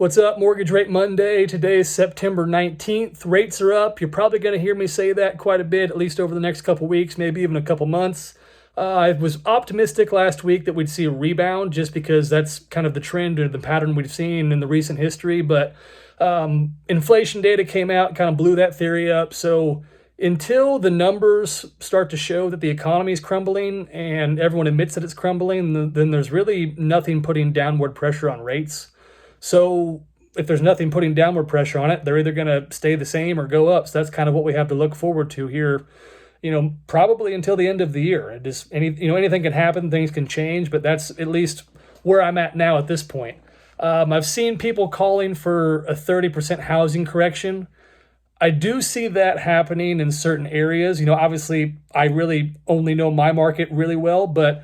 What's up? Mortgage Rate Monday. Today is September 19th. Rates are up. You're probably going to hear me say that quite a bit, at least over the next couple weeks, maybe even a couple months. I was optimistic last week that we'd see a rebound just because that's kind of the trend or the pattern we've seen in the recent history. But inflation data came out, kind of blew that theory up. So until the numbers start to show that the economy is crumbling and everyone admits that it's crumbling, then there's really nothing putting downward pressure on rates. So if there's nothing putting downward pressure on it, they're either going to stay the same or go up. So that's kind of what we have to look forward to here, probably until the end of the year. Anything can happen, things can change, but that's at least where I'm at now at this point. I've seen people calling for a 30% housing correction. I do see that happening in certain areas. Obviously I really only know my market really well, but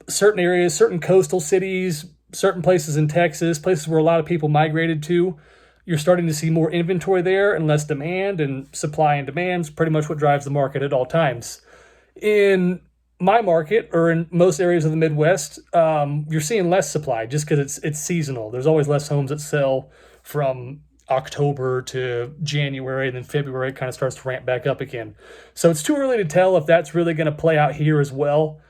certain areas, certain coastal cities, certain places in Texas, places where a lot of people migrated to, you're starting to see more inventory there and less demand, and supply and demand's pretty much what drives the market at all times. In my market, or in most areas of the Midwest, you're seeing less supply just because it's seasonal. There's always less homes that sell from October to January, and then February it kind of starts to ramp back up again. So it's too early to tell if that's really going to play out here as well.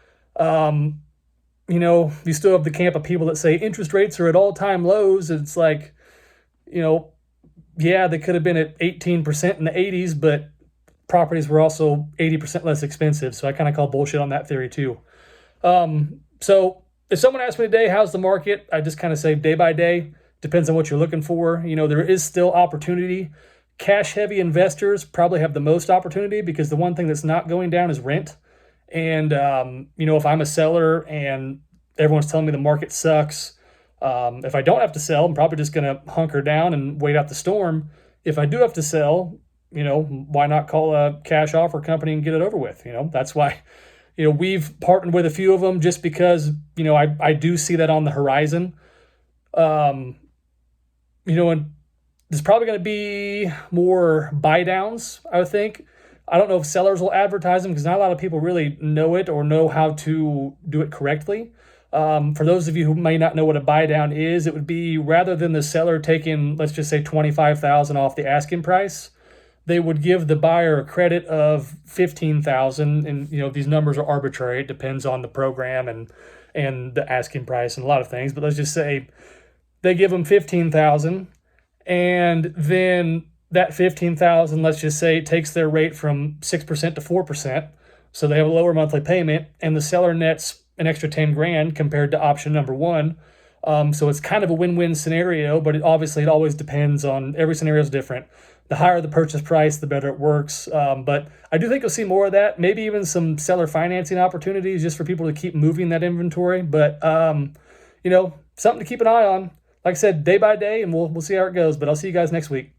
You still have the camp of people that say interest rates are at all-time lows. It's like, yeah, they could have been at 18% in the 80s, but properties were also 80% less expensive. So I kind of call bullshit on that theory too. So if someone asks me today, how's the market? I just kind of say day by day, depends on what you're looking for. There is still opportunity. Cash-heavy investors probably have the most opportunity because the one thing that's not going down is rent. And, if I'm a seller and everyone's telling me the market sucks, if I don't have to sell, I'm probably just going to hunker down and wait out the storm. If I do have to sell, why not call a cash offer company and get it over with? That's why, we've partnered with a few of them just because, I do see that on the horizon. And there's probably going to be more buy downs, I would think. I don't know if sellers will advertise them because not a lot of people really know it or know how to do it correctly. For those of you who may not know what a buy down is, it would be rather than the seller taking, let's just say $25,000 off the asking price, they would give the buyer a credit of $15,000. And, these numbers are arbitrary. It depends on the program and the asking price and a lot of things. But let's just say they give them $15,000, and then that $15,000, let's just say, takes their rate from 6% to 4%. So they have a lower monthly payment, and the seller nets an extra $10,000 compared to option number one. So it's kind of a win-win scenario, but it always depends on, every scenario is different. The higher the purchase price, the better it works. But I do think you'll see more of that, maybe even some seller financing opportunities just for people to keep moving that inventory. But, something to keep an eye on. Like I said, day by day, and we'll see how it goes. But I'll see you guys next week.